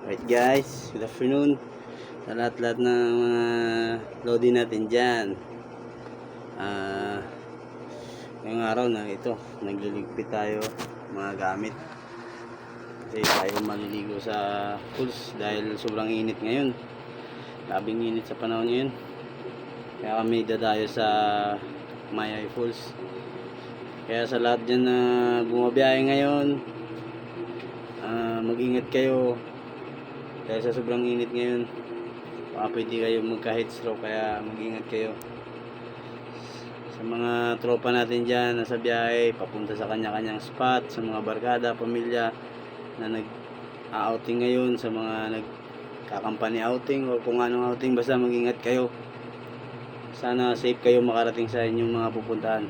Alright guys, good afternoon sa lahat-lahat ng mga loading natin dyan. Ngayong araw na ito, nagliligpit tayo mga gamit. Kasi tayo maliligo sa pools dahil sobrang init ngayon. Labing init sa panahon ngayon. Kaya kami dadayo sa Mayay Falls. Kaya sa lahat dyan na bumabiyahe ngayon, mag-ingat kayo. Dahil sa sobrang init ngayon, baka pwede kayo magka-heat stroke, kaya mag-ingat kayo. Sa mga tropa natin dyan na sa biyahe, papunta sa kanya-kanyang spot, sa mga barkada, pamilya na nag-outing ngayon, sa mga nagkakampany outing o kung anong outing, basta mag-ingat kayo. Sana safe kayo makarating sa inyong mga pupuntahan.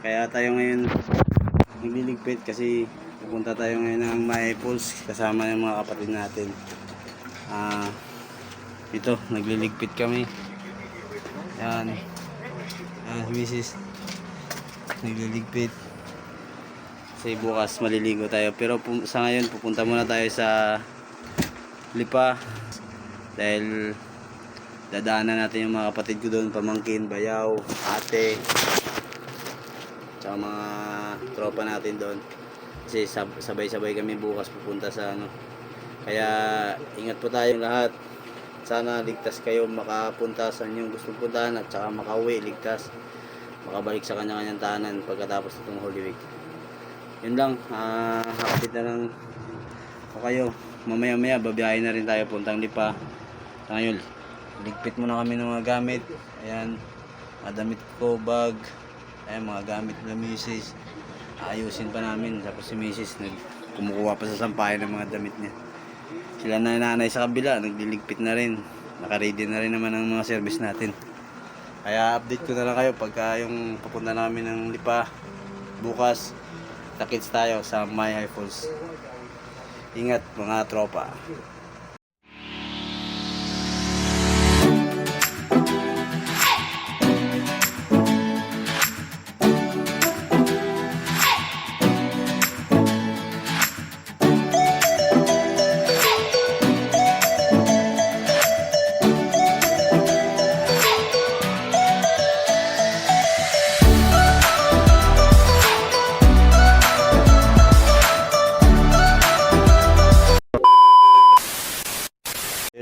Kaya tayo ngayon nagliligpit kasi pupunta tayo ngayon ng Mayay Falls kasama yung mga kapatid natin. Ito, nagliligpit kami. Yan. Mrs. Nagliligpit. Kasi bukas maliligo tayo. Pero sa ngayon pupunta muna tayo sa Lipa. Dahil dadaanan natin yung mga kapatid ko doon, pamangkin, bayaw, ate, tsaka mga tropa natin doon. Kasi sabay-sabay kami bukas pupunta sa Kaya ingat po tayong lahat. Sana ligtas kayo makapunta sa inyong gustong puntahan at saka makauwi ligtas, makabalik sa kanya-kanyang tahanan pagkatapos itong Holy Week. Yun lang, hakapit na lang o kayo. Mamaya-maya babiyahin na rin tayo puntang Lipa. Ngayon, ligpit muna kami ng mga gamit. Ayan, mga damit ko, bag. Ayan, mga gamit na misis. Ayusin pa namin. Tapos si misis kumukuha pa sa sampayan ng mga damit niya. Sila na nanay sa kabila, nagliligpit na rin. Naka-ready na rin naman ang mga service natin. Kaya update ko na lang kayo pagka yung papunta namin ng Lipa bukas. Takits tayo sa Mayay Falls. Ingat mga tropa.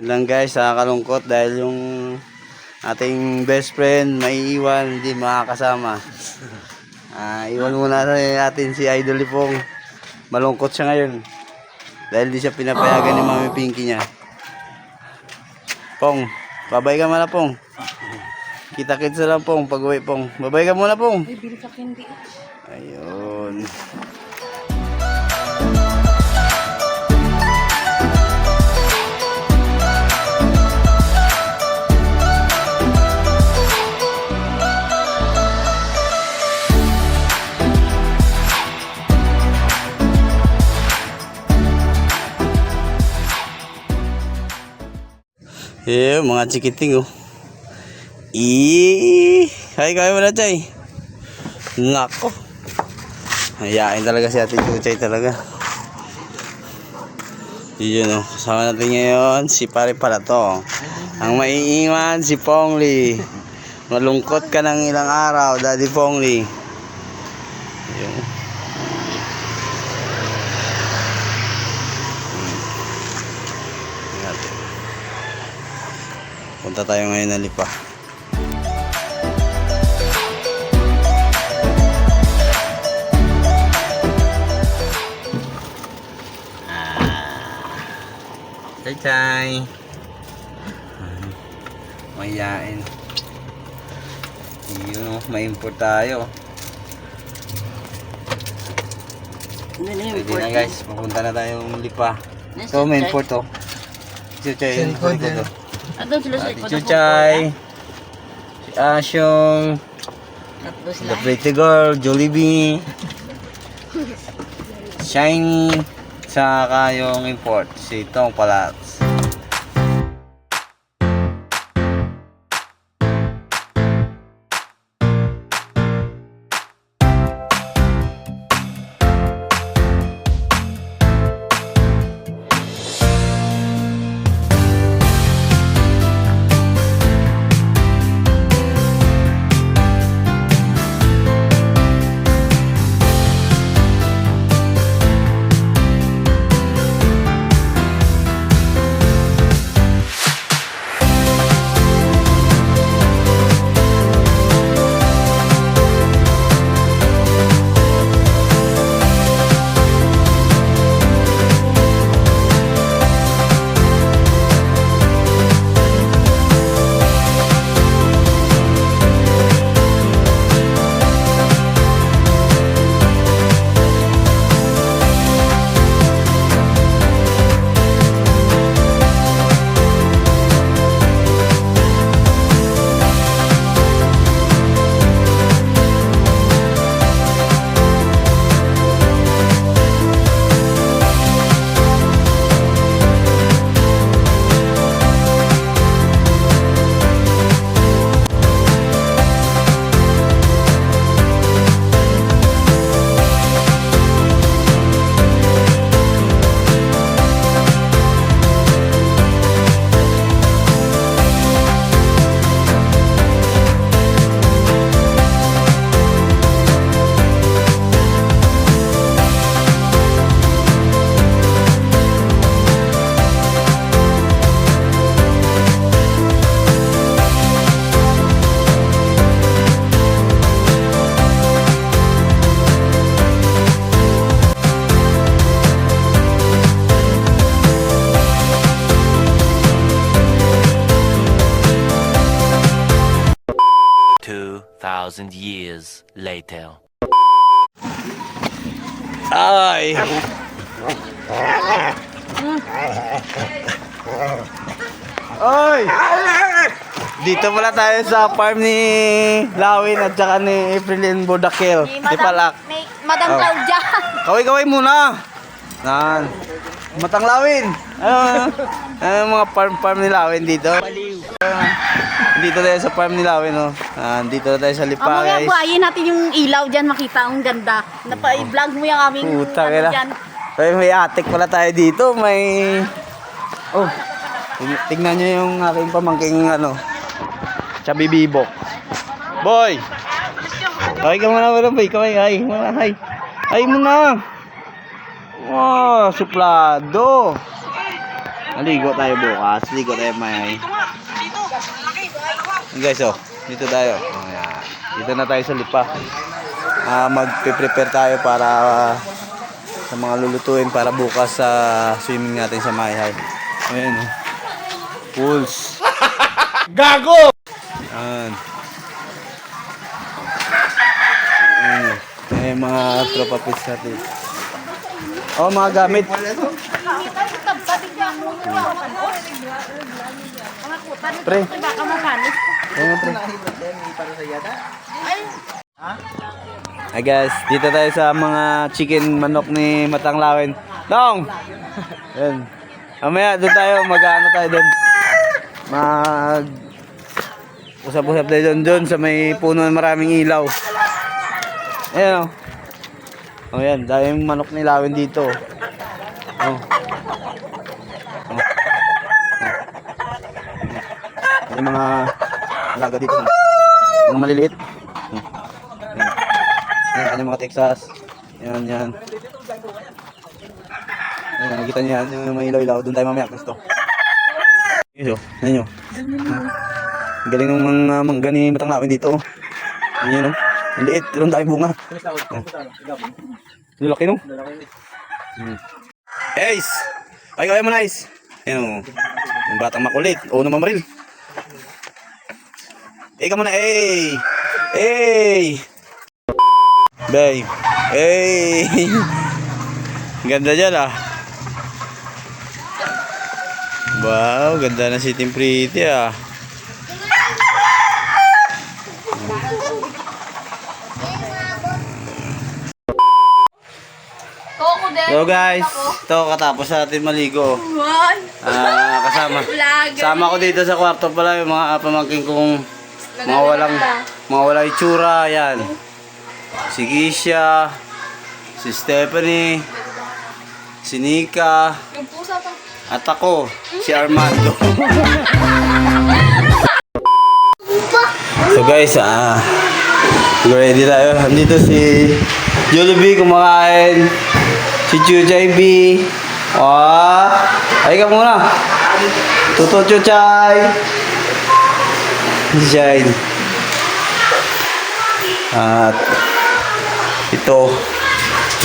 Yun lang guys, kalungkot dahil yung ating best friend maiiwan, hindi makakasama. Iwan muna natin si Idol Lipong. Malungkot siya ngayon dahil di siya pinapayagan ni Mami Pinky niya. Pong, babay ka muna Pong. Kita-kits na lang Pong, pag-uwi Pong. Babay ka muna Pong. Ayun. Mga chikiting Hay, kaya mo na Chay. Nako. Hayain talaga si Ate Chuchay talaga. Yun kasama natin ngayon si pare pala to. Ang maiiwan si Pongli. Malungkot ka ng ilang araw, Daddy Pongli. Yun. Punta tayo ngayon ng Lipa. Chay-chay. Mayayain. Yun ma-import tayo. Pwede na guys, pupunta na tayong Lipa. So ma-import to. Chay-chay. Ate Chuchay, si Asyong, the pretty girl, Jollibee, Shiny, saka yung import, si Tong Palats. 2,000 years later. Ay! Ay! Dito pala tayo sa farm ni Lawin at saka ni Efrelyn Bodakil. Ni Palak. May Madam Oh. Claudia. Kaway-kaway muna. Nan. Matang Lawin. Mga farm ni Lawin dito. Dito tayo sa farm ni Lawin, oh. Dito tayo sa Lipa, Mamaya guys. buhayin natin yung ilaw dyan, makita ang ganda. Napa-vlog mo yung aming Puta ano ka na. dyan. May atik pala tayo dito. May... Oh. Tignan nyo yung aking pamangking ano. Chubby Bibok. Boy! Ay ka muna muna, boy. Kaway, ay. Ay. Ay muna. Wow, suplado. Naligo tayo bukas. Ligo tayo may. Guys, oh. Dito tayo. Ayan. Dito na tayo sa Lipa. Magpe-prepare tayo para sa mga lulutuin para bukas sa swimming natin sa Mayhay. Ayan, oh. Pools. Gago! Ayan. Ayan. Ayan mga tropa pits natin. Oh, mga gamit. Pre. Ayan, pre. Hi guys, dito tayo sa mga chicken manok ni Matang Lawin. Dong! Ayan. Mamaya doon tayo, mag-ano tayo doon. Usap-usap tayo doon sa may puno ng maraming ilaw. Ayan, oh. Oh, yan, dahil yung manok ni Lawin dito. Oh. Yung mga alaga dito. Yung maliliit. Yan, kanyang mga Texas. Yan, yan. Ayan, nakikita niyo yan. Yung may ilaw-ilaw. Doon tayo mamaya. Gusto. Yan nyo. Galing ng mga mangga ni Matang Lawin dito. Yan, no? Ang liit. Pero ang dami bunga. Laki, no? Ace! Ay, kaya mo na, Ace. Yan, o. Yung batang makulit. O, namamaril. Ika muna, eh! Eh! Bay! Eh! Ganda dyan, ah. Wow, ganda na si Team Pretty, ah. So guys, ito katapos natin maligo. Kasama ko dito sa kwarto pala yung mga pamangkin kong mga walang itsura, yan. Si Gisha, si Stephanie, si Nika, at ako, si Armando. So guys, ready tayo. Andito si Jollibee kumakain. Si Chuchay B. Ay ka muna. Tuto Chuchay. Shine. At ito,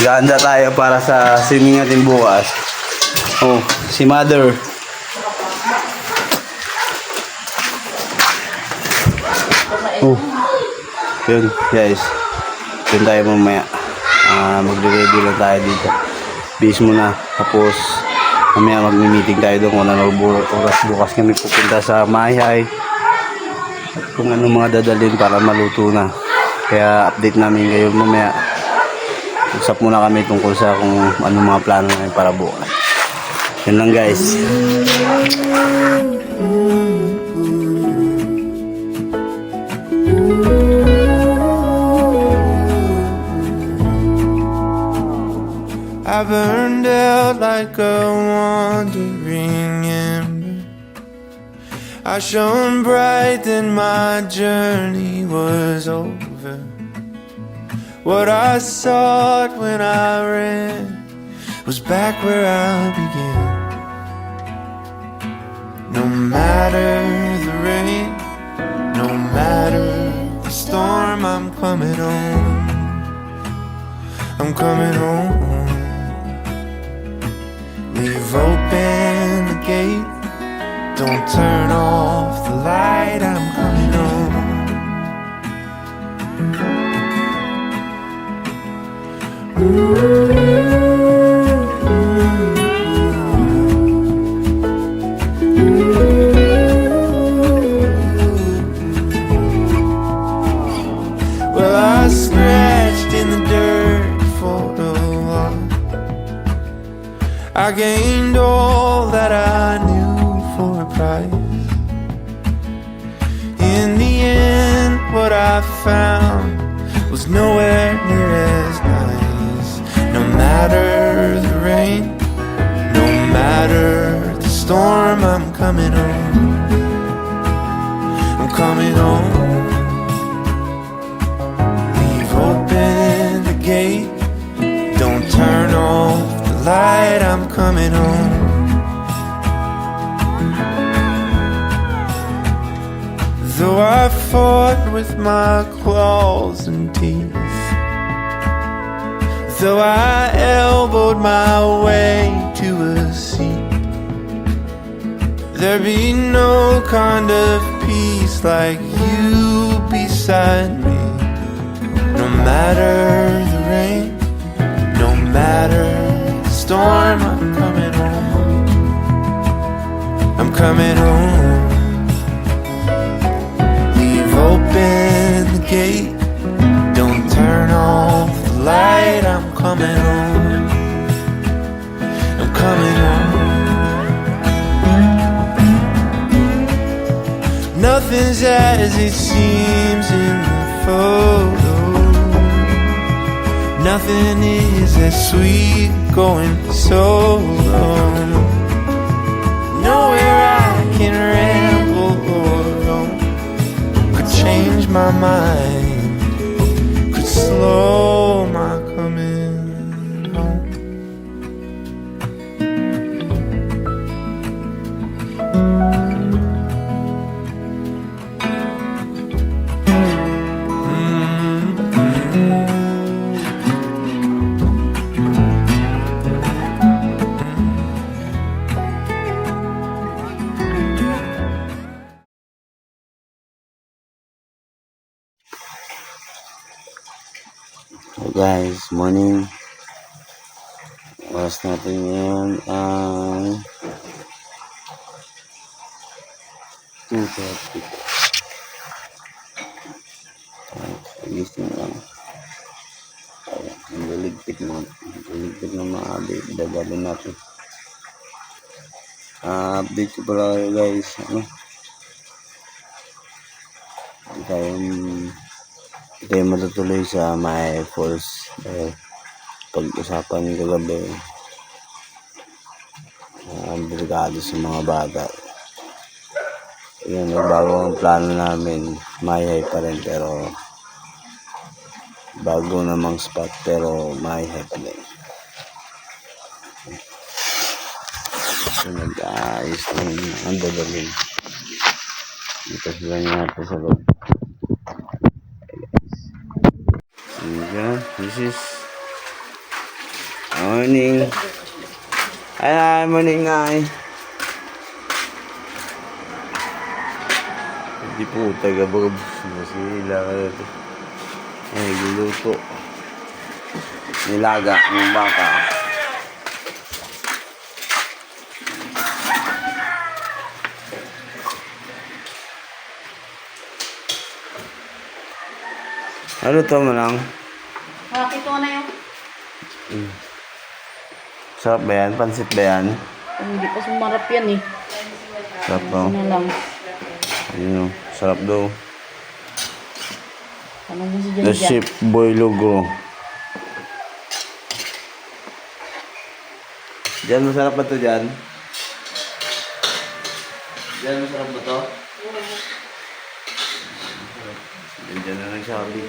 ganda tayo para sa swimming natin bukas. Oh, si Mother. Oh, yun guys. Yun tayo mamaya. Magre-ready lang tayo dito. Bis muna. Tapos mamaya mag-meeting tayo doon kung ano oras bukas kami pupunta sa Mayhay. Kung ano mga dadalhin para maluto na. Kaya update namin kayo mamaya. Usap muna kami tungkol sa kung ano mga plano namin para bukas. Yun lang guys. I burned out like a wandering ember. I shone bright, then my journey was over. What I sought when I ran was back where I began. No matter the rain, no matter the storm, I'm coming home. I'm coming home. Leave open the gate, don't turn off the light, I'm coming home. I gained all that I knew for a price. In the end, what I found was nowhere near as nice. No matter the rain, no matter the storm, I'm coming home. I'm coming home. Leave open the gate, don't turn off the light, I'm coming home. Though I fought with my claws and teeth, though I elbowed my way to a seat, there be no kind of peace like you beside me. No matter the rain, no matter the storm, I'm coming home. I'm coming home. Leave open the gate, don't turn off the light, I'm coming home. I'm coming home. Nothing's as it seems in the photo. Nothing is as sweet going solo. Nowhere I can ramble or roam could change my mind, could slow my coming home. So guys, morning. Oras natin ngayon ang 2:30. Gising lang. Ang liligpit ng mga dadalhin natin. Update ko pala kayo guys. Hindi tayo matutuloy sa May Falls. Pag-usapan kagabi, ang delikado sa mga bata. Yun, bago ang plano namin, Mayhay pa rin, pero bago namang spot, pero Mayhay pa rin. So, nag-aayos lang ang dadalhin. Dito sila natin sa loob. This is morning. Hi, morning, Nay. Hindi po taga-bag. Sila ka dito. Ay, luluto. Nilaga ng baka. Ano to mo lang? Bakit ko na yung... Sarap ba yan? Pansit ba yan? Hindi pa sumarap yan eh. Sarap daw. Ano lang. Ayun o. Sarap daw. Ano mo si The Jan Ship Boy logo. Diyan masarap ba to dyan? Diyan masarap ba to? Diyan na nagsabi.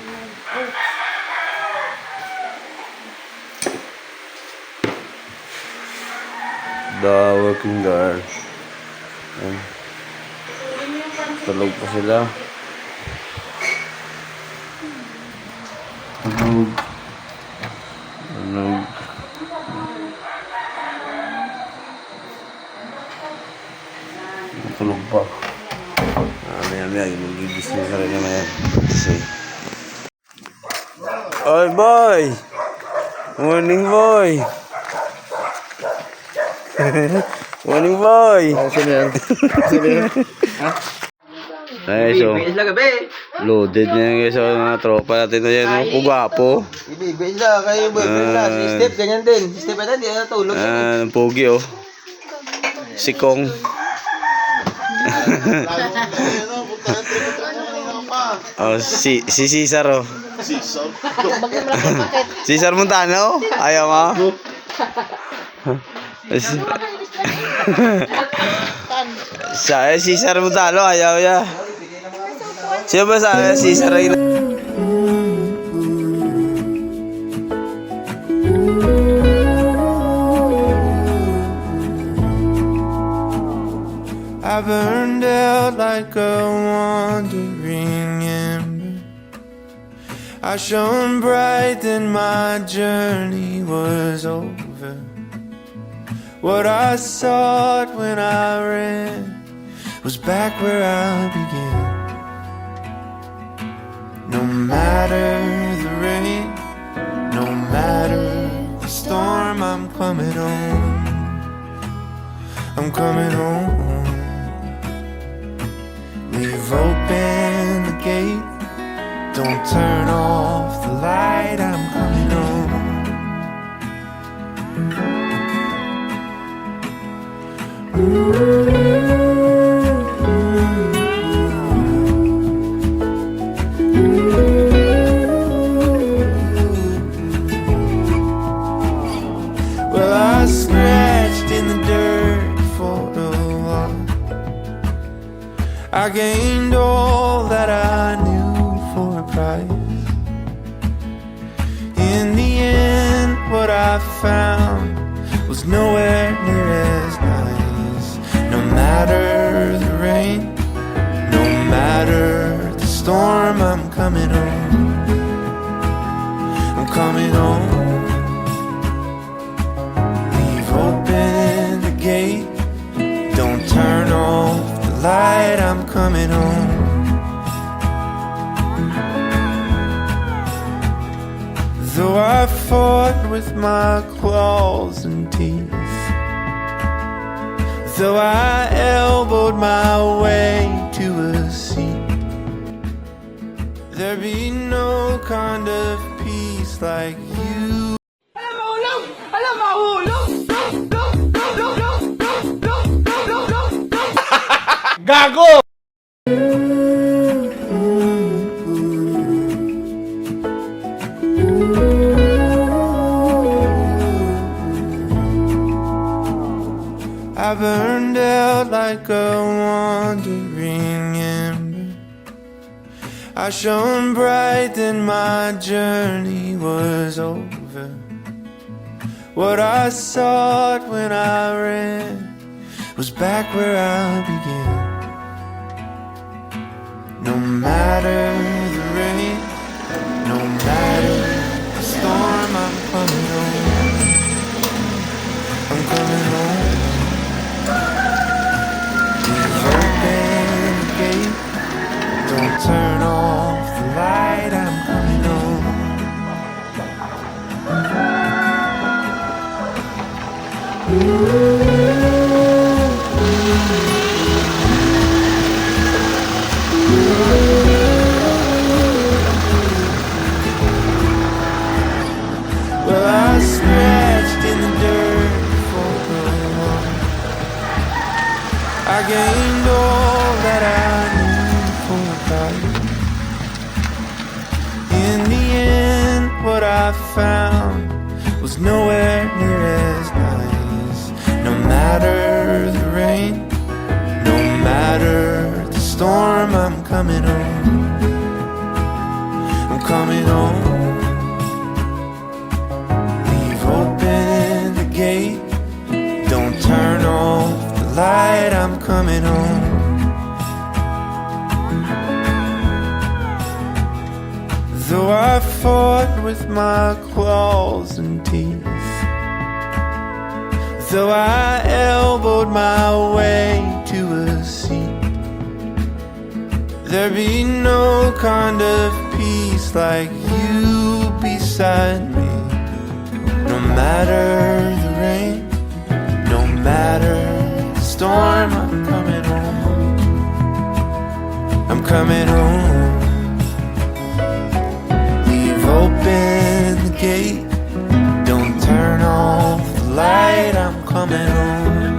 The working girl. Ayan. Tulog pa sila. Tulog. Tulog. Tulog pa. Maya-maya, mag-business na rin naman yan. Oy, boy! Morning, boy! Morning, boy! Sino yan? Sino yan? Ha? Ay, so, Ibibigay sila gabi. loaded na yung guys, so, mga tropa natin na yan, oh. Kugwapo. Ibibigay sila. Kayo boyfriend na. Si Step, ganyan din. Si Step ata, di na natulog. Ang pogi, oh. Si Kong. Oh, si Cesar, oh. Cesar Montano? Ayaw mo? Cesar Montano, ayaw ya. Siya ba sa Cesar ay I burned out like a wandering ember. I shone bright, then my journey was over. What I sought when I ran was back where I began. No matter the rain, no matter the storm, I'm coming home. I'm coming home. Leave open the gate, don't turn off the light, I'm coming home. Well, I scratched in the dirt for a while. I gained all that I knew for a price. In the end, what I found was nowhere near as nice. No matter the rain, no matter the storm, I'm coming home. I'm coming home. Leave open the gate, don't turn off the light, I'm coming home. Though I fought with my claws and teeth, though I elbowed my way to a seat, there be no kind of peace like you. Gago! I burned out like a wandering ember. I shone bright, then my journey was over. What I sought when I ran was back where I began. No matter the rain, no matter the storm, I'm coming home. I'm coming home. Leave open the gate, don't turn off the light, I'm coming home. Well, I scratched in the dirt for a while. I gained all that I knew for a price. In the end, what I found was nowhere near as nice. No matter the rain, no matter the storm, I'm coming home. I'm coming home. Leave open the gate, don't turn off the light, I'm coming home. Though I fought with my claws and teeth, though I elbowed my way to a seat, there be no kind of peace like you beside me. No matter the rain, no matter the storm, I'm coming home. I'm coming home. Leave open the gate, don't turn off the light. I'm coming home.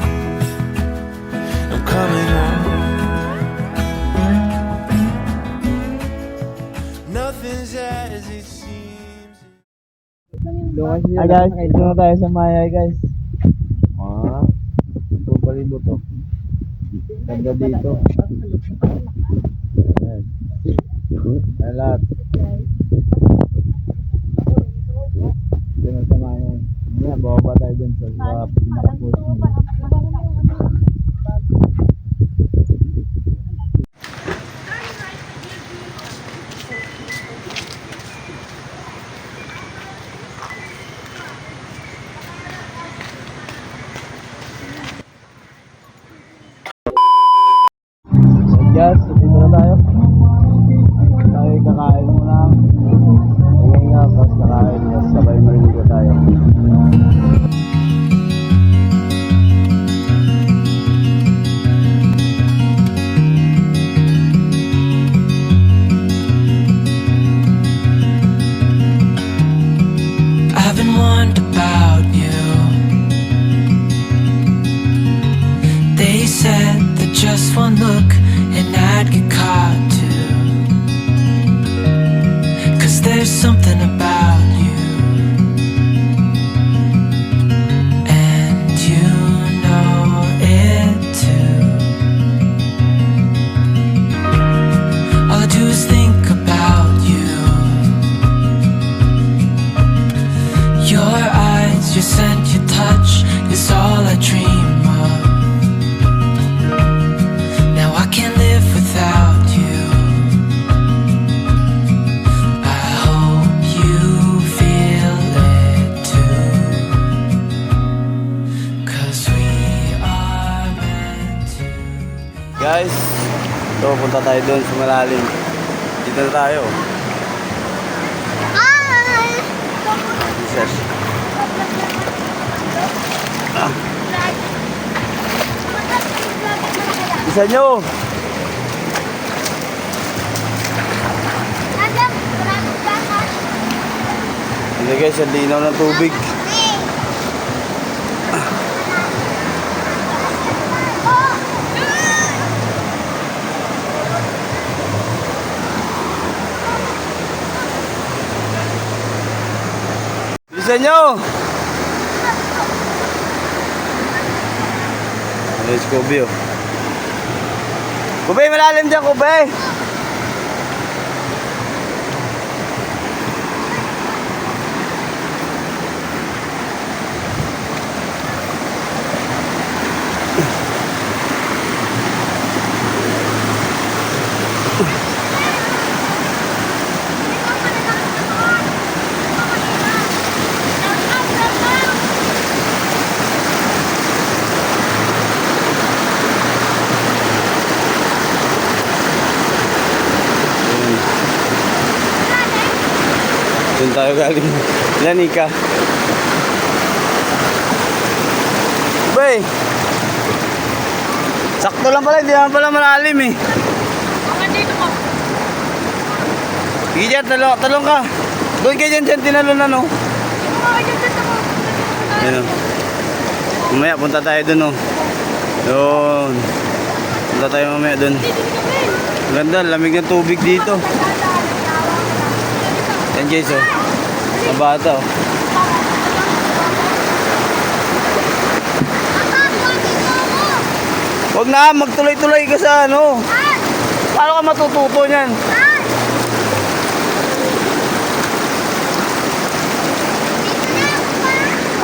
I'm coming home. Nothing's as it seems. Hi guys, ito na tayo sa Maya guys. Ito balibo to. Ganda dito. Ayan. Ayan lahat. Ito na sa Maya. Ayan, bababa tayo dun sa pinaka-post nila. Guys, dito na tayo. Tayo kakain muna. Tingin nga, tapos kakain. Tapos sabay maliligo tayo. I've been wondering about you. They said that just one look and I'd get caught too. 'Cause there's something about you, and you know it too. All I do is think about you. Your eyes, your scent, your touch is all I dream of. Now I can't live without you. I hope you feel it too. 'Cause we are meant to be. Guys, ito punta tayo doon sa malalim. Dito na tayo. Jesus. Isa nyo. Hindi guys, ang linaw ng tubig. Isa nyo. Ano yung Scooby oh. Kubay, malalim dyan, Kubay. Doon tayo galing. Ilan Ika? Bay! Sakto lang pala, hindi naman pala malalim eh. Dito mo. Sige dyan, talong ka. Doon kayo dyan, tinalon na no. Yan o. Mamaya punta tayo doon o. Doon. Punta tayo mamaya doon. Ganda, lamig ng tubig dito. Yan guys oh. Ang bata oh. Huwag na, magtuloy-tuloy ka sa ano. Paano ka matututo niyan?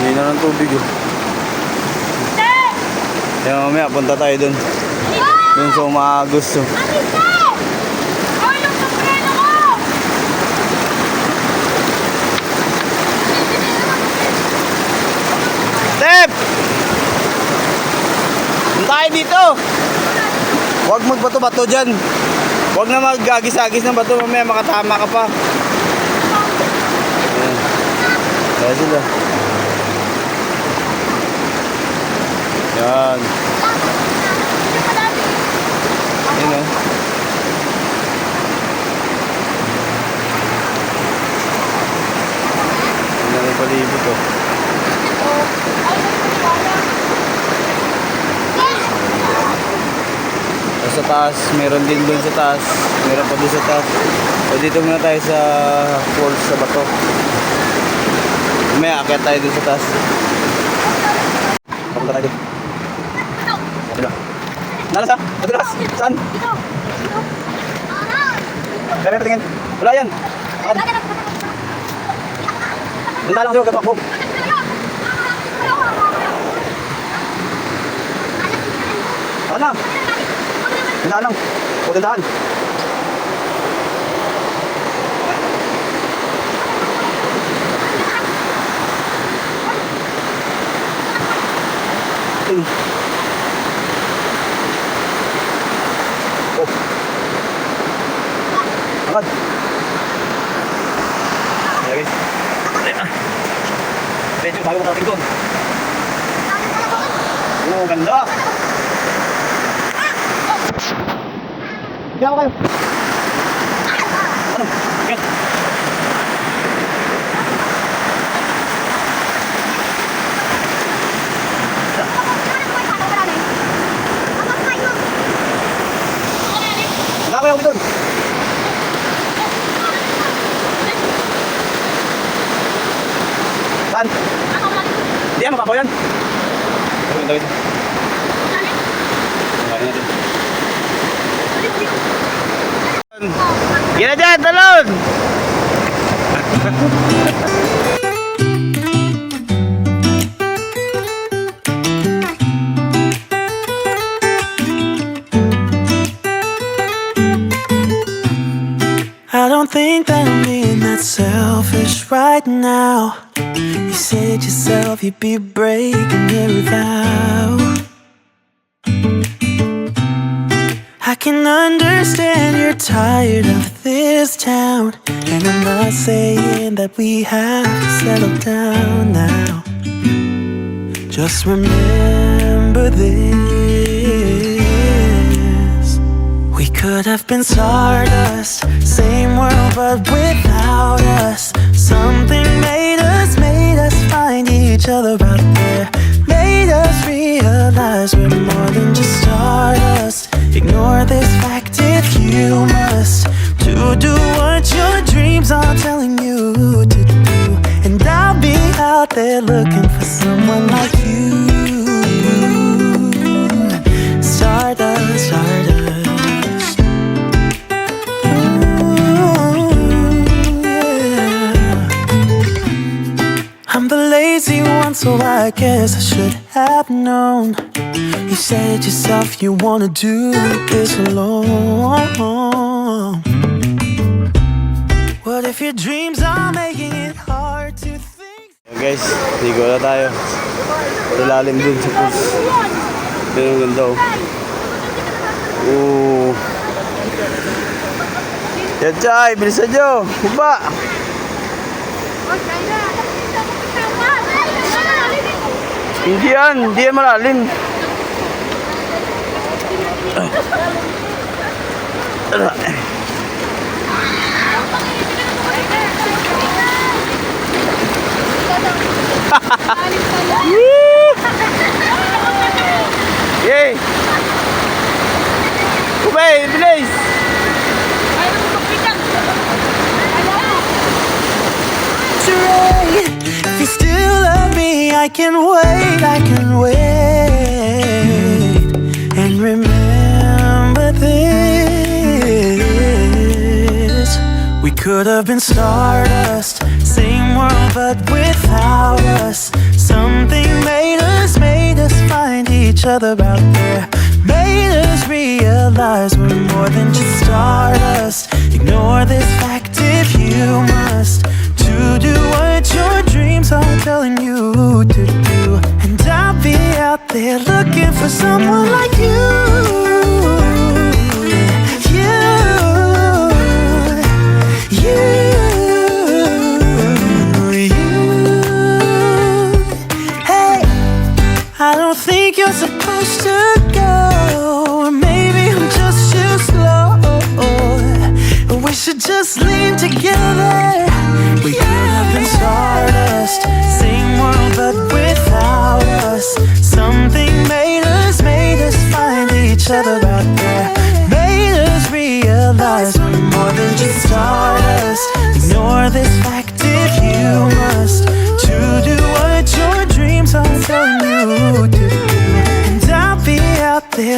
Hindi na ng tubig oh. Kaya mamaya punta tayo dun. Dun sa Umaagos oh. Step! Punta tayo dito. Huwag magbato-bato dyan. Huwag na mag-agis-agis ng bato. Mamaya makatama ka pa. Ayan. Kaya sila. Yan. Yan o. taas, meron din doon sa taas, meron pa doon sa taas. So dito muna tayo sa falls sa bato. May akyat tayo doon sa taas. Papunta tayo doon. Dito. Nalas ha? Nalas? Saan? Kaya patingin. Wala yan. Punta lang kayo, kapakbo. Ano? Tandaan lang. O, tandaan. Oh. Agad. Ayan guys. Medyo bago matating doon. Oh, ganda. Diyan kayo. Ano? Yan. Wala kayo doon. Saan? Hindi yan, mababaw yan. Gawin, gawin. Gawin natin. Gina dyan, talon! I don't think that I'm being that selfish right now. You said yourself you'd be breaking every vow. I can understand you're tired of this town, and I'm not saying that we have to settle down now. Just remember this: we could have been stardust, same world but without us. Something made us find each other out there, made us realize we're more than just stardust. Ignore this fact if you must, to do what your dreams are telling you to do. And I'll be out there looking for someone like you. Stardust, stardust. Ooh, yeah. I'm the lazy one, so I guess I should have known. You said yourself you wanna do this alone. What if your dreams are making it hard to think? Guys, ligo na tayo. Ilalim dun sa pools. Pero ang ganda oh. Oo. Yan chay, bilisan nyo. Iba. Hindi yan malalim. Yay! Ubay, bilis! If you still love me, I can wait, and remember this: we could have been stardust, same world but without us. Something made us find each other out there, made us realize we're more than just stardust. Ignore this fact if you must, to do what your dreams are telling you to do. And I'll be out there looking for someone like you. Hey, I don't think you're supposed to go. Maybe I'm just too slow. We should just lean together. We could have been stardust, same world but without us. Something made us find each other out there,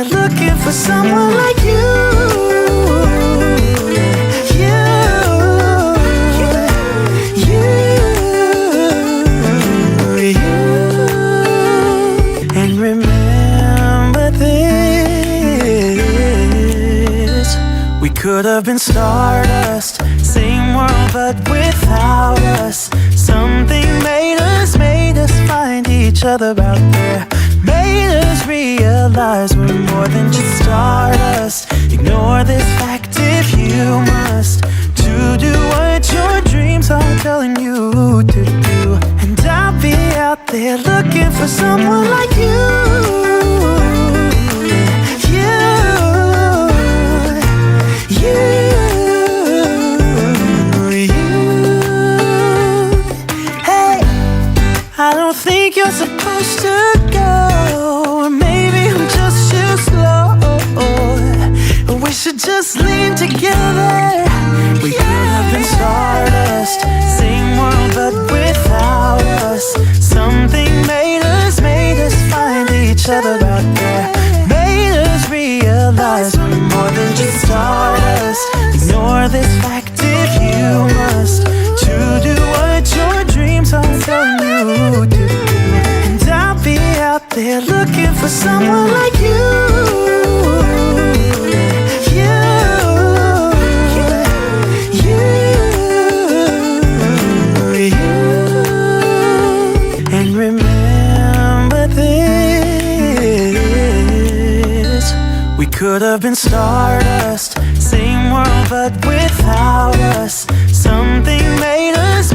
looking for someone like you. And remember this, we could have been stardust, same world but without us. Something made us find each other out there. Made us realize we're more than just stardust. Ignore this fact if you must, to do what your dreams are telling you to do. And I'll be out there looking for someone like you. Hey, I don't think you're supposed to go. Or maybe I'm just too slow. We should just lean together. We could have been stardust, same world but without us. Something made us find each other out there. Made us realize we're more than just stardust. Ignore this fact if you must, to do what your dreams are telling you to do. And I'll be out there looking for someone like you. And remember this, we could have been stardust, same world but without us. Something made us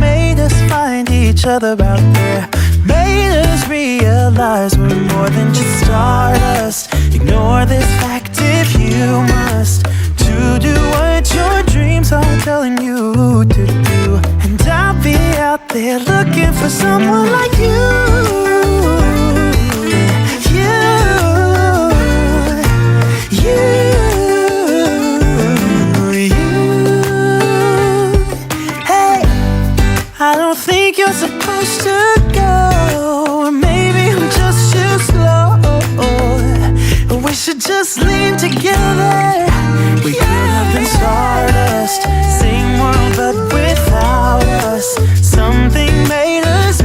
find each other out there. Made us realize we're more than just stardust. Ignore this fact if you must, to do what your dreams are telling you to do. And I'll be out there looking for someone like you. Hey, I don't think you're supposed to go. Or maybe I'm just too slow. We should just lean together. We could have been stardust, same world but without us. Something made us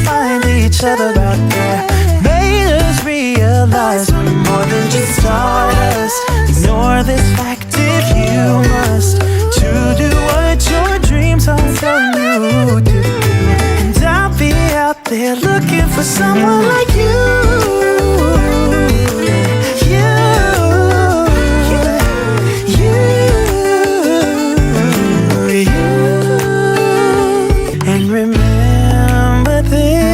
find each other out there. Made us realize we're more than just stardust. Ignore this fact if you must, to do what your dreams are telling you to do. And I'll be out there looking for someone like you. And remember this,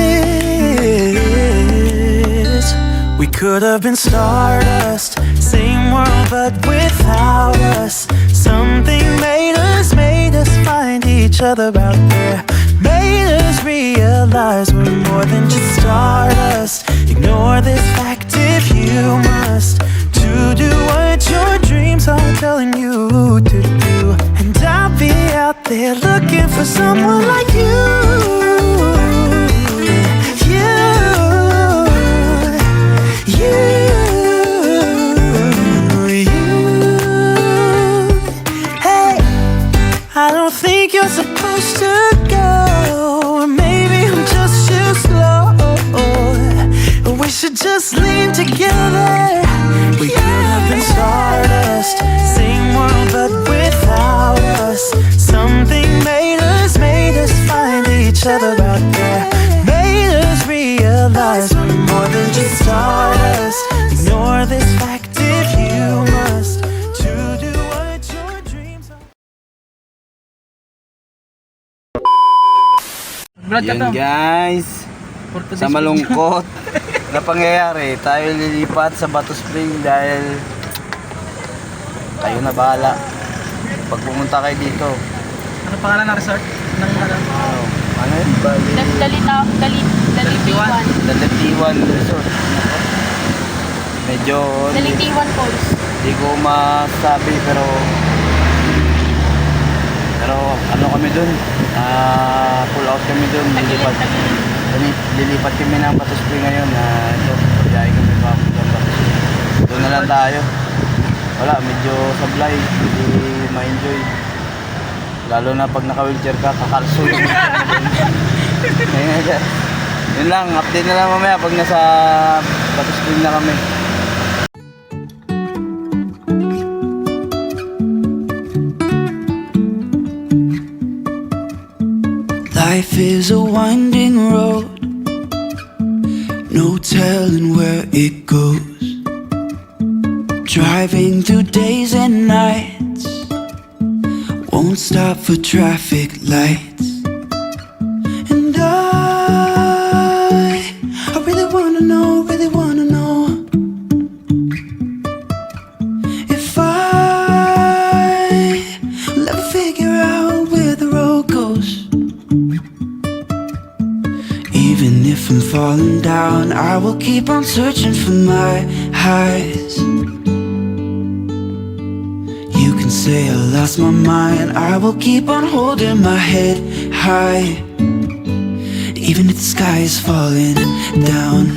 we could have been stardust, same world but without us. Something made us find each other out there. Made us realize we're more than just stardust. Ignore this fact if you must, to do what your dreams are telling you to do. And I'll be out there looking for someone like you. Hey, I don't think you're supposed to go. Or maybe I'm just too slow. We should just lean together. We could have been stardust, same world but without us. Something made us find each other out there. Made us realize we're more than just stardust. Ignore this fact if you must, to do what your dreams are. Yan guys, sa malungkot na pangyayari, tayo lilipat sa Bato Spring dahil kayo na bahala pag pumunta kayo dito. Ano pangalan ng resort? Ano yun? Dalitiwan Resort. Medyo Dalitiwan Falls. hindi ko masabi pero ano kami dun, pull out kami dun, lilipat kami ng Bato Spring ngayon. Ito, pagyahin kami papunta ng Bato Spring. Doon na lang tayo. Wala, medyo sablay, hindi ma-enjoy. Lalo na pag naka-wheelchair ka, kakalso yun. Yun lang, update na lang mamaya pag nasa Bato Spring na kami. Life is a winding road, no telling where it goes. Driving through days and nights, won't stop for traffic lights. And I really wanna know, if I'll ever figure out where the road goes. Even if I'm falling down, I will keep on searching for my highs. You can say I lost my mind, I will keep on holding my head high. Even if the sky is falling down.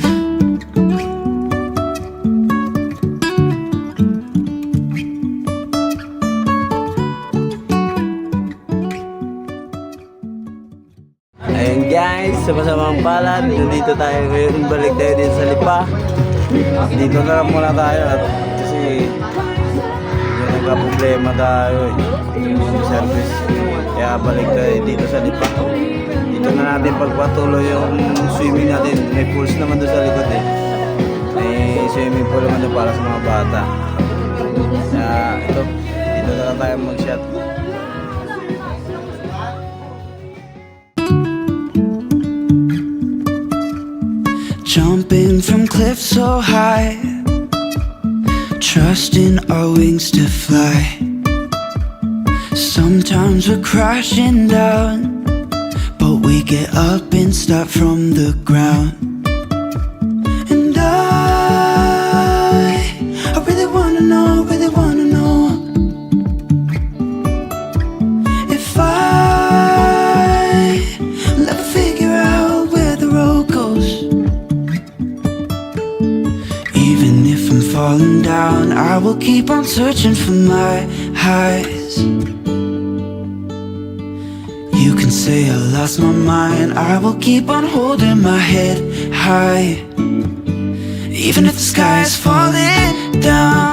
Ayun guys, sama-samang palad. Nandito tayo ngayon, balik tayo din sa Lipa. Dito na lang muna tayo at kasi yung nagka-problema tayo yung service. Kaya balik tayo dito sa Lipa. Dito na natin pagpatuloy yung swimming natin. May pools naman doon sa likod eh. May swimming pool naman doon para sa mga bata. Kaya ito, dito na lang tayo mag-shot. Jumping from cliffs so high, trusting our wings to fly. Sometimes we're crashing down, but we get up and start from the ground. And I really wanna know, if I'll ever figure out where the road goes. Even if I'm falling down, I will keep on searching for my highs. You can say I lost my mind, I will keep on holding my head high. Even if the sky is falling down.